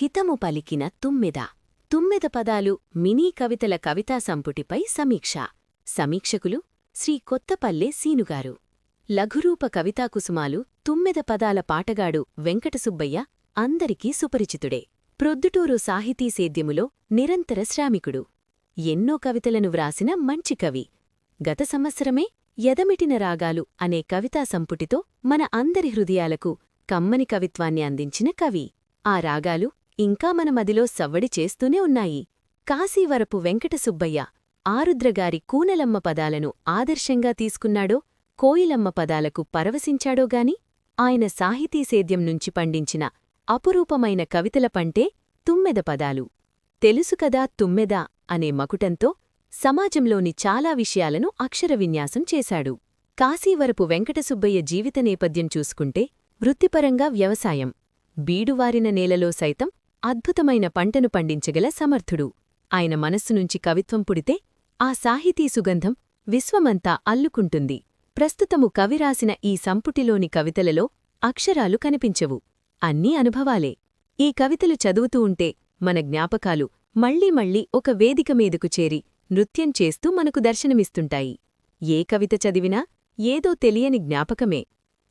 హితము పలికిన తుమ్మెద. తుమ్మెద పదాలు మినీ కవితల కవితా సంపుటిపై సమీక్ష. సమీక్షకులు శ్రీ కొత్తపల్లె సీనుగారు. లఘురూప కవితాకుసుమాలు తుమ్మెద పదాల పాటగాడు వెంకటసుబ్బయ్య అందరికీ సుపరిచితుడే. ప్రొద్దుటూరు సాహితీ సేద్యములో నిరంతర శ్రామికుడు. ఎన్నో కవితలను వ్రాసిన మంచి కవి. గత సంవత్సరమే ఎదమిటిన రాగాలు అనే కవితా సంపుటితో మన అందరి హృదయాలకు కమ్మని కవిత్వాన్ని అందించిన కవి. ఆ రాగాలు ఇంకా మన మదిలో సవ్వడి చేస్తూనే ఉన్నాయి. కాశీవరపు వెంకటసుబ్బయ్య ఆరుద్రగారి కూనలమ్మ పదాలను ఆదర్శంగా తీసుకున్నాడో, కోయిలమ్మ పదాలకు పరవశించాడోగాని ఆయన సాహితీ సేద్యం నుంచి పండించిన అపురూపమైన కవితల పంటే తుమ్మెద పదాలు. తెలుసుకదా తుమ్మెద అనే మకుటంతో సమాజంలోని చాలా విషయాలను అక్షర విన్యాసం చేశాడు. కాశీవరపు వెంకటసుబ్బయ్య జీవిత నేపథ్యం చూసుకుంటే వృత్తిపరంగా వ్యవసాయం. బీడువారిన నేలలో సైతం అద్భుతమైన పంటను పండించగల సమర్థుడు. ఆయన మనస్సునుంచి కవిత్వం పుడితే ఆ సాహితీ సుగంధం విశ్వమంతా అల్లుకుంటుంది. ప్రస్తుతము కవిరాసిన ఈ సంపుటిలోని కవితలలో అక్షరాలు కనిపించవు. అన్నీ అనుభవాలే. ఈ కవితలు చదువుతూ ఉంటే మన జ్ఞాపకాలు మళ్లీ మళ్లీ ఒక వేదిక మీదకు చేరి నృత్యం చేస్తూ మనకు దర్శనమిస్తుంటాయి. ఏ కవిత చదివినా ఏదో తెలియని జ్ఞాపకమే,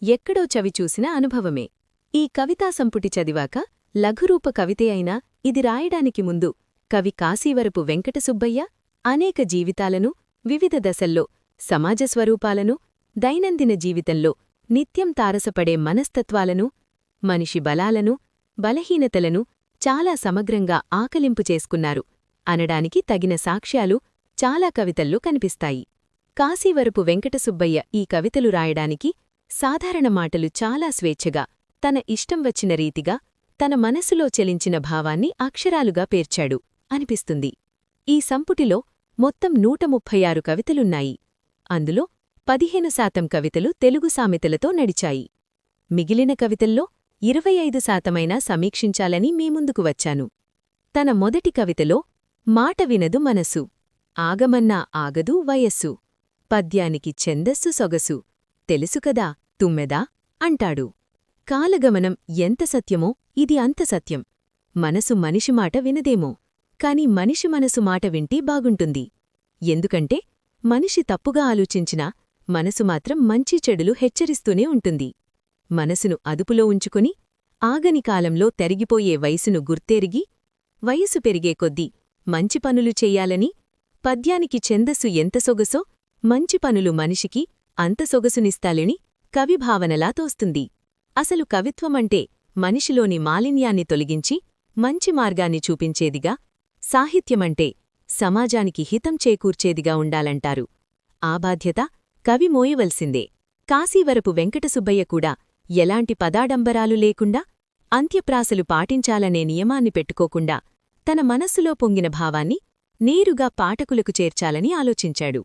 ఎక్కడో చవిచూసిన అనుభవమే. ఈ కవితా సంపుటి చదివాక లఘురూప కవితే అయినా ఇది రాయడానికి ముందు కవి కాశీవరపు వెంకటసుబ్బయ్య అనేక జీవితాలను, వివిధ దశల్లో సమాజ స్వరూపాలను, దైనందిన జీవితంలో నిత్యం తారసపడే మనస్తత్వాలను, మనిషి బలాలను, బలహీనతలను చాలా సమగ్రంగా ఆకలింపు చేసుకున్నారు అనడానికి తగిన సాక్ష్యాలు చాలా కవితల్లో కనిపిస్తాయి. కాశీవరపు వెంకటసుబ్బయ్య ఈ కవితలు రాయడానికి సాధారణ మాటలు చాలా స్వేచ్ఛగా, తన ఇష్టం వచ్చిన రీతిగా, తన మనసులో చెలించిన భావాన్ని అక్షరాలుగా పేర్చాడు అనిపిస్తుంది. ఈ సంపుటిలో మొత్తం 136 కవితలున్నాయి. అందులో 15% కవితలు తెలుగు సామెతలతో నడిచాయి. మిగిలిన కవితల్లో 25% సమీక్షించాలని మీ ముందుకు వచ్చాను. తన మొదటి కవితలో మాట వినదు మనసు, ఆగమన్నా ఆగదు వయస్సు, పద్యానికి ఛందస్సు సొగసు, తెలుసుకదా తుమ్మెదా అంటాడు. కాలగమనం ఎంత సత్యమో ఇది అంత సత్యం. మనసు మనిషి మాట వినదేమో, కాని మనిషి మనసు మాట వింటే బాగుంటుంది. ఎందుకంటే మనిషి తప్పుగా ఆలోచించినా మనసు మాత్రం మంచి చెడులు హెచ్చరిస్తూనే ఉంటుంది. మనసును అదుపులో ఉంచుకుని ఆగని కాలంలో తరిగిపోయే వయసును గుర్తెరిగి, వయసు పెరిగే కొద్దీ మంచి పనులు చెయ్యాలని, పద్యానికి ఛందస్సు ఎంత సొగసో మంచి పనులు మనిషికి అంత సొగసునిస్తాలని కవిభావనలా తోస్తుంది. అసలు కవిత్వమంటే మనిషిలోని మాలిన్యాన్ని తొలగించి మంచి మార్గాన్ని చూపించేదిగా, సాహిత్యమంటే సమాజానికి హితం చేకూర్చేదిగా ఉండాలంటారు. ఆ బాధ్యత కవి మోయవలసిందే. కాశీవరపు వెంకటసుబ్బయ్య కూడా ఎలాంటి పదాడంబరాలు లేకుండా, అంత్యప్రాసలు పాటించాలనే నియమాన్ని పెట్టుకోకుండా తన మనస్సులో పొంగిన భావాన్ని నేరుగా పాఠకులకు చేర్చాలని ఆలోచించాడు.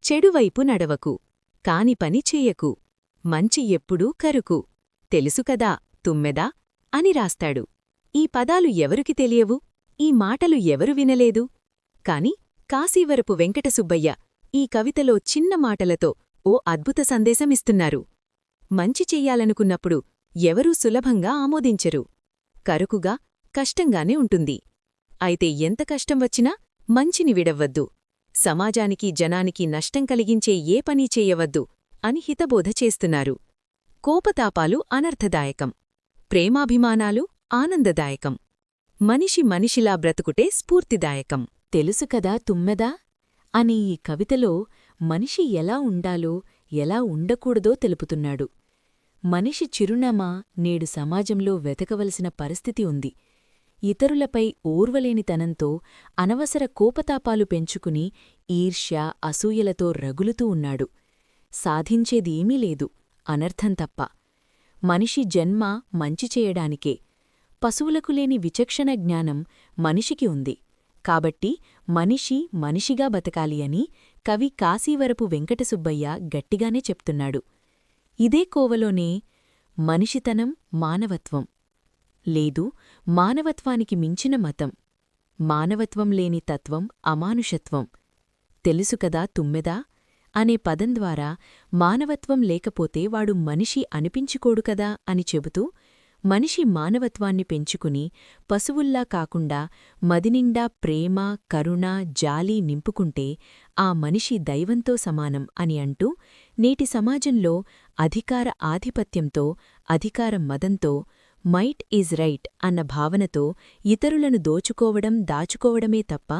చెడువైపు నడవకు, కాని పని చేయకు, మంచి ఎప్పుడూ కరుకు, తెలుసుకదా తుమ్మెదా అని రాస్తాడు. ఈ పదాలు ఎవరికి తెలియవు, ఈ మాటలు ఎవరు వినలేదు. కాని కాశీవరపు వెంకటసుబ్బయ్య ఈ కవితలో చిన్న మాటలతో ఓ అద్భుత సందేశమిస్తున్నారు. మంచి చెయ్యాలనుకున్నప్పుడు ఎవరూ సులభంగా ఆమోదించరు. కరుకుగా, కష్టంగానే ఉంటుంది. అయితే ఎంత కష్టం వచ్చినా మంచిని విడవ్వద్దు, సమాజానికి జనానికి నష్టం కలిగించే ఏ పనీ చేయవద్దు అని హితబోధ చేస్తున్నారు. కోపతాపాలు అనర్థదాయకం, ప్రేమాభిమానాలు ఆనందదాయకం, మనిషి మనిషిలా బ్రతుకుటే స్ఫూర్తిదాయకం. తెలుసుకదా తుమ్మెదా అని ఈ కవితలో మనిషి ఎలా ఉండాలో, ఎలా ఉండకూడదో తెలుపుతున్నాడు. మనిషి చిరునామా నేడు సమాజంలో వెతకవలసిన పరిస్థితి ఉంది. ఇతరులపై ఓర్వలేనితనంతో అనవసర కోపతాపాలు పెంచుకుని ఈర్ష్య, అసూయలతో రగులుతూ ఉన్నాడు. సాధించేదేమీ లేదు, అనర్థం తప్ప. మనిషి జన్మ మంచి చేయడానికే. పశువులకు లేని విచక్షణ జ్ఞానం మనిషికి ఉంది. కాబట్టి మనిషి మనిషిగా బతకాలి అని కవి కాశీవరపు వెంకటసుబ్బయ్య గట్టిగానే చెప్తున్నాడు. ఇదే కోవలోనే మనిషితనం మానవత్వం లేదు, మానవత్వానికి మించిన మతం, మానవత్వం లేని తత్వం అమానుషత్వం, తెలుసుకదా తుమ్మెదా అనే పదం ద్వారా మానవత్వం లేకపోతే వాడు మనిషి అనిపించుకోడు కదా అని చెబుతూ మనిషి మానవత్వాన్ని పెంచుకుని పశువుల్లా కాకుండా మదినిండా ప్రేమ, కరుణ, జాలి నింపుకుంటే ఆ మనిషి దైవంతో సమానం అని అంటూ నేటి సమాజంలో అధికార ఆధిపత్యంతో, అధికార మదంతో, మైట్ ఈజ్ రైట్ అన్న భావనతో ఇతరులను దోచుకోవడం, దాచుకోవడమే తప్ప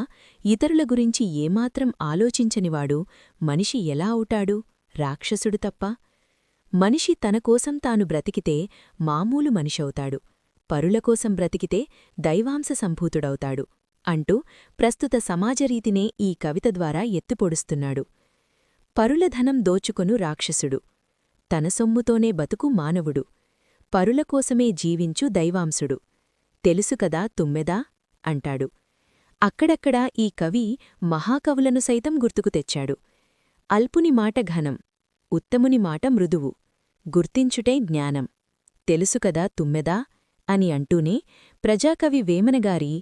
ఇతరుల గురించి ఏమాత్రం ఆలోచించనివాడు మనిషి ఎలా అవుతాడు? రాక్షసుడు తప్ప. మనిషి తనకోసం తాను బ్రతికితే మామూలు మనిషవుతాడు, పరులకోసం బ్రతికితే దైవాంశ సంభూతుడవుతాడు అంటూ ప్రస్తుత సమాజరీతినే ఈ కవిత ద్వారా ఎత్తిపొడుస్తున్నాడు. పరుల ధనం దోచుకొను రాక్షసుడు, తన సొమ్ముతోనే బతుకు మానవుడు, పరులకోసమే జీవించు దైవాంశుడు, తెలుసుకదా తుమ్మెదా అంటాడు. అక్కడక్కడా ఈ కవి మహాకవులను సైతం గుర్తుకు తెచ్చాడు. అల్పుని మాట ఘనం, ఉత్తముని మాట మృదువు, గుర్తించుటే జ్ఞానం, తెలుసుకదా తుమ్మెదా అని అంటూనే ప్రజాకవి వేమనగారి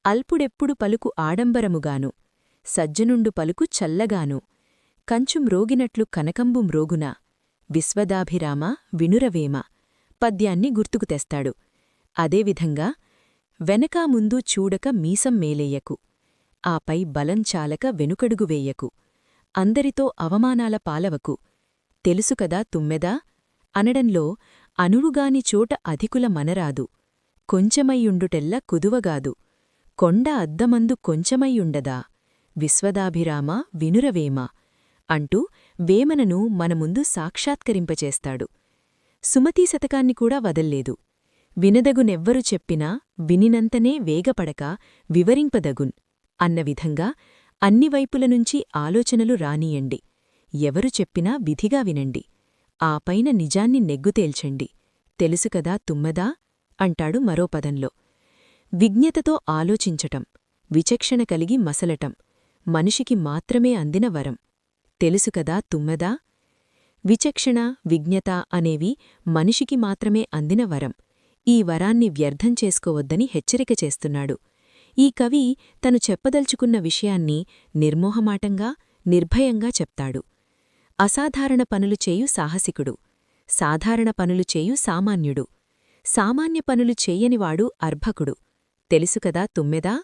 అల్పుడెప్పుడు పలుకు ఆడంబరముగాను, సజ్జనుండు పలుకు చల్లగాను, కంచు మ్రోగినట్లు కనకంబు మ్రోగున, విశ్వదాభిరామ వినురవేమ పద్యాన్ని గుర్తుకు తెస్తాడు. అదేవిధంగా వెనకా ముందు చూడక మీసం మేలెయ్యకు, ఆపై బలం చాలక వెనుకడుగు వేయకు, అందరితో అవమానాల పాలవకు, తెలుసుకదా తుమ్మెదా అనడంలో అనువుగాని చోట అధికుల మనరాదు, కొంచెమయ్యుండుటెల్ల కుదువగాదు, కొండ అద్దమందు కొంచెమయ్యుండదా, విశ్వదాభిరామ వినురవేమ అంటూ వేమనను మన ముందు సాక్షాత్కరింపచేస్తాడు. సుమతీ శతకాన్ని కూడా వదల్లేదు. వినదగునెవ్వరు చెప్పినా వినినంతనే వేగపడక వివరింపదగున్ అన్న విధంగా అన్ని వైపులనుంచి ఆలోచనలు రానియండి, ఎవరు చెప్పినా విధిగా వినండి, ఆ పైన నిజాన్ని నెగ్గుతేల్చండి, తెలుసుకదా తుమ్మెదా అంటాడు మరో పదంలో. విజ్ఞతతో ఆలోచించటం, విచక్షణ కలిగి మసలటం మనిషికి మాత్రమే అందిన వరం, తెలుసుకదా తుమ్మెదా. విచక్షణ, విజ్ఞత అనేవి మనిషికి మాత్రమే అందిన వరం. ఈ వరాన్ని వ్యర్థం చేసుకోవద్దని హెచ్చరిక చేస్తున్నాడు. ఈ కవి తను చెప్పదలుచుకున్న విషయాన్ని నిర్మోహమాటంగా, నిర్భయంగా చెప్తాడు. అసాధారణ పనులు చేయు సాహసికుడు, సాధారణ పనులు చేయు సామాన్యుడు, సామాన్య పనులు చేయనివాడు అర్భకుడు, తెలుసుకదా తుమ్మెదా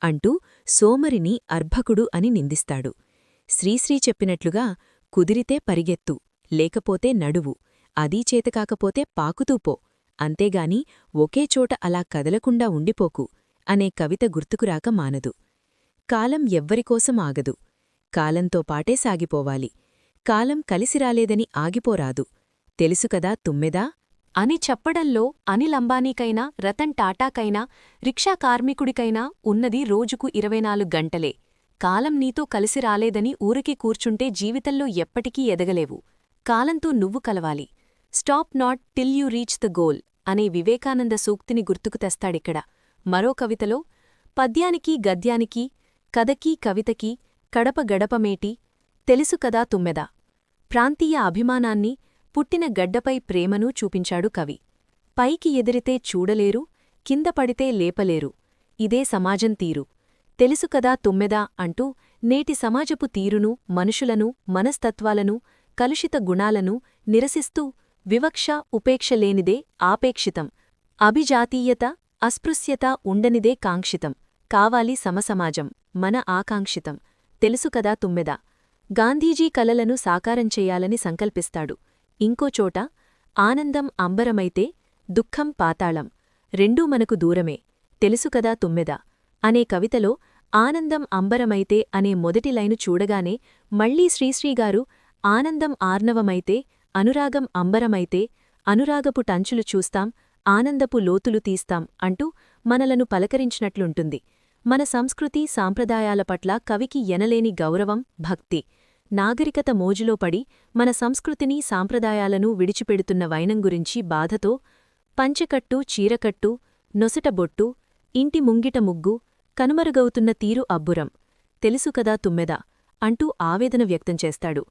అంటూ సోమరిని అర్భకుడు అని నిందిస్తాడు. శ్రీశ్రీ చెప్పినట్లుగా కుదిరితే పరిగెత్తు, లేకపోతే నడువు, అదీ చేతకాకపోతే పాకుతూపో, అంతేగాని ఒకేచోట అలా కదలకుండా ఉండిపోకు అనే కవిత గుర్తుకురాక మానదు. కాలం ఎవ్వరికోసం ఆగదు, కాలంతో పాటే సాగిపోవాలి, కాలం కలిసిరాలేదని ఆగిపోరాదు, తెలుసుకదా తుమ్మెదా అని చెప్పడంలో అనిల్ అంబానీకైనా, రతన్ టాటాకైనా, రిక్షా కార్మికుడికైనా ఉన్నది రోజుకు 24 గంటలే. కాలం నీతో కలిసి రాలేదని ఊరికి కూర్చుంటే జీవితంలో ఎప్పటికీ ఎదగలేవు. కాలంతో నువ్వు కలవాలి. Stop not till you reach the goal అనే వివేకానంద సూక్తిని గుర్తుకు తెస్తాడిక్కడ. మరో కవితలో పద్యానికి, గద్యానికి, కథకీ కవితకి కడప గడపమేటి, తెలుసు కదా తుమ్మెదా. ప్రాంతీయ అభిమానాన్ని, పుట్టిన గడ్డపై ప్రేమను చూపించాడు కవి. పైకి ఎదిరితే చూడలేరు, కింద పడితే లేపలేరు, ఇదే సమాజం తీరు, తెలుసుకదా తుమ్మెదా అంటూ నేటి సమాజపు తీరును, మనుషులను, మనస్తత్వాలను, కలుషిత గుణాలను నిరసిస్తూ వివక్ష, ఉపేక్ష లేనిదే ఆపేక్షితం, అభిజాతీయత, అస్పృశ్యత ఉండనిదే కాంక్షితం, కావాలి సమసమాజం, మన ఆకాంక్షితం, తెలుసుకదా తుమ్మెదా. గాంధీజీ కలలను సాకారం చెయ్యాలని సంకల్పిస్తాడు. ఇంకోచోట ఆనందం అంబరమైతే, దుఃఖం పాతాళం, రెండూ మనకు దూరమే, తెలుసుకదా తుమ్మెదా అనే కవితలో ఆనందం అంబరమైతే అనే మొదటి లైను చూడగానే మళ్లీ శ్రీశ్రీగారు ఆనందం ఆర్ణవమైతే, అనురాగం అంబరమైతే, అనురాగపు టంచులు చూస్తాం, ఆనందపు లోతులు తీస్తాం అంటూ మనలను పలకరించినట్లుంటుంది. మన సంస్కృతి, సాంప్రదాయాల పట్ల కవికి ఎనలేని గౌరవం, భక్తి. నాగరికత మోజులో పడి మన సంస్కృతిని, సాంప్రదాయాలను విడిచిపెడుతున్న వైనం గురించి బాధతో పంచెకట్టు, చీరకట్టు, నొసట బొట్టు, ఇంటి ముంగిట ముగ్గు కనుమరుగవుతున్న తీరు అబ్బురం, తెలుసుకదా తుమ్మెదా అంటూ ఆవేదన వ్యక్తం చేస్తాడు.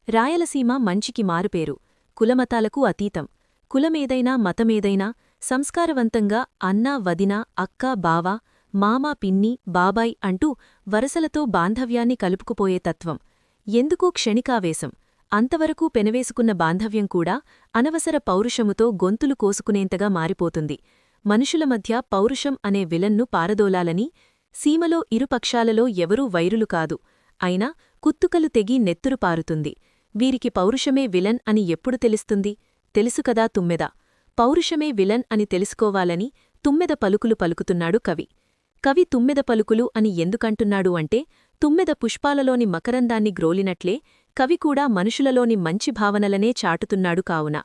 రాయలసీమ మంచికి మారుపేరు, కులమతాలకు అతీతం. కులమేదైనా, మతమేదైనా సంస్కారవంతంగా అన్నా, వదినా, అక్కా, బావా, మామా, పిన్ని, బాబాయ్ అంటూ వరసలతో బాంధవ్యాన్ని కలుపుకుపోయే తత్వం. ఎందుకో క్షణికావేశం, అంతవరకూ పెనవేసుకున్న బాంధవ్యం కూడా అనవసర పౌరుషముతో గొంతులు కోసుకునేంతగా మారిపోతుంది. మనుషుల మధ్య పౌరుషం అనే విలన్ను పారదోలాలని సీమలో ఇరుపక్షాలలో ఎవరూ వైరులు కాదు. అయినా కుత్తుకలు తెగి నెత్తురు పారుతుంది. వీరికి పౌరుషమే విలన్ అని ఎప్పుడు తెలుస్తుంది? తెలుసుకదా తుమ్మెద. పౌరుషమే విలన్ అని తెలుసుకోవాలని తుమ్మెద పలుకులు పలుకుతున్నాడు కవి. కవి తుమ్మెద పలుకులు అని ఎందుకంటున్నాడు అంటే, తుమ్మెద పుష్పాలలోని మకరందాన్ని గ్రోలినట్లే కవి కూడా మనుషులలోని మంచి భావనలనే చాటుతున్నాడు కావున.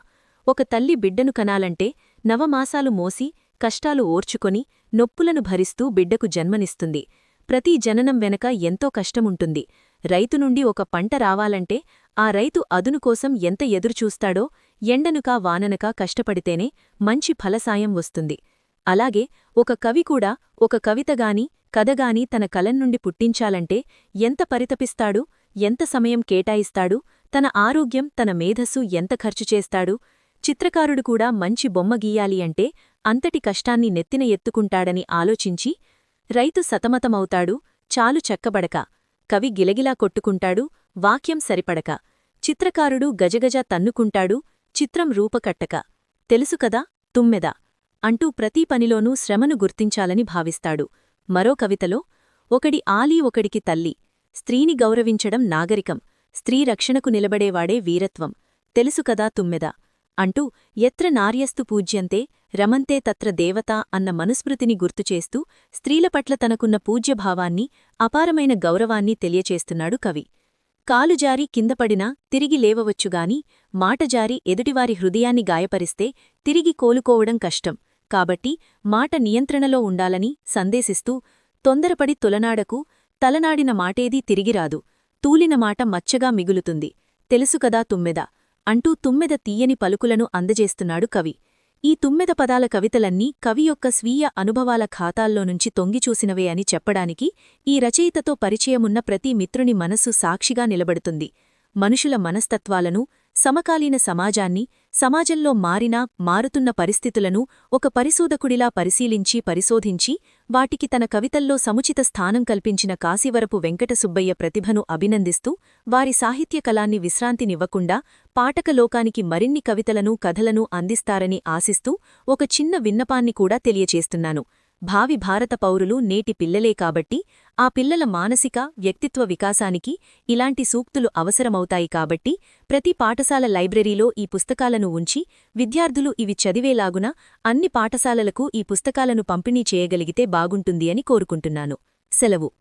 ఒక తల్లి బిడ్డను కనాలంటే నవమాసాలు మోసి కష్టాలు ఓర్చుకొని నొప్పులను భరిస్తూ బిడ్డకు జన్మనిస్తుంది. ప్రతి జననం వెనక ఎంతో కష్టముంటుంది. రైతు నుండి ఒక పంట రావాలంటే ఆ రైతు అదును కోసం ఎంత ఎదురుచూస్తాడో, ఎండనుకా వాననకా కష్టపడితేనే మంచి ఫలసాయం వస్తుంది. అలాగే ఒక కవి కూడా ఒక కవితగాని కథగాని తన కలంనుండి పుట్టించాలంటే ఎంత పరితపిస్తాడు, ఎంత సమయం కేటాయిస్తాడు, తన ఆరోగ్యం తన మేధస్సు ఎంత ఖర్చు చేస్తాడు. చిత్రకారుడు కూడా మంచి బొమ్మ గీయాలి అంటే అంతటి కష్టాన్ని నెత్తిన ఎత్తుకుంటాడని ఆలోచించి రైతు సతమతమవుతాడు. చాలు చెక్కబడక కవి గిలగిలా కొట్టుకుంటాడు, వాక్యం సరిపడక. చిత్రకారుడు గజగజ తన్నుకుంటాడు, చిత్రం రూపకట్టక. తెలుసుకదా తుమ్మెద అంటూ ప్రతి పనిలోనూ శ్రమను గుర్తించాలని భావిస్తాడు. మరో కవితలో ఒకడి ఆలీ ఒకడికి తల్లి, స్త్రీని గౌరవించడం నాగరికం, స్త్రీ రక్షణకు నిలబడేవాడే వీరత్వం. తెలుసుకదా తుమ్మెద అంటూ ఎత్ర నార్యస్తు పూజ్యంతే రమంతే తత్ర దేవత అన్న మనుస్మృతిని గుర్తుచేస్తూ స్త్రీలపట్ల తనకున్న పూజ్యభావాన్ని, అపారమైన గౌరవాన్ని తెలియచేస్తున్నాడు కవి. కాలుజారి కిందపడినా తిరిగి లేవవచ్చుగాని మాటజారి ఎదుటివారి హృదయాన్ని గాయపరిస్తే తిరిగి కోలుకోవడం కష్టం. కాబట్టి మాట నియంత్రణలో ఉండాలని సందేశిస్తూ, తొందరపడి తొలనాడకు, తలనాడిన మాటేదీ తిరిగిరాదు, తూలిన మాట మచ్చగా మిగులుతుంది. తెలుసుకదా తుమ్మెద అంటూ తుమ్మెద తీయని పలుకులను అందజేస్తున్నాడు కవి. ఈ తుమ్మెద పదాల కవితలన్నీ కవి యొక్క స్వీయ అనుభవాల ఖాతాల్లోనుంచి తొంగిచూసినవే అని చెప్పడానికి ఈ రచయితతో పరిచయమున్న ప్రతి మిత్రుని మనస్సు సాక్షిగా నిలబడుతుంది. మనుషుల మనస్తత్వాలను, సమకాలీన సమాజాన్ని, సమాజంలో మారుతున్న పరిస్థితులను ఒక పరిశోధకుడిలా పరిశోధించి వాటికి తన కవితల్లో సముచిత స్థానం కల్పించిన కాశీవరపు వెంకట సుబ్బయ్య ప్రతిభను అభినందిస్తూ, వారి సాహిత్య కళాన్ని విశ్రాంతినివ్వకుండా పాఠకలోకానికి మరిన్ని కవితలను, కథలను అందిస్తారని ఆశిస్తూ ఒక చిన్న విన్నపాన్ని కూడా తెలియచేస్తున్నాను. భావి భారత పౌరులు నేటి పిల్లలే కాబట్టి ఆ పిల్లల మానసిక, వ్యక్తిత్వ వికాసానికి ఇలాంటి సూక్తులు అవసరమవుతాయి కాబట్టి ప్రతి పాఠశాల లైబ్రరీలో ఈ పుస్తకాలను ఉంచి విద్యార్థులు ఇవి చదివేలాగున అన్ని పాఠశాలలకు ఈ పుస్తకాలను పంపిణీ చేయగలిగితే బాగుంటుంది అని కోరుకుంటున్నాను. సెలవు.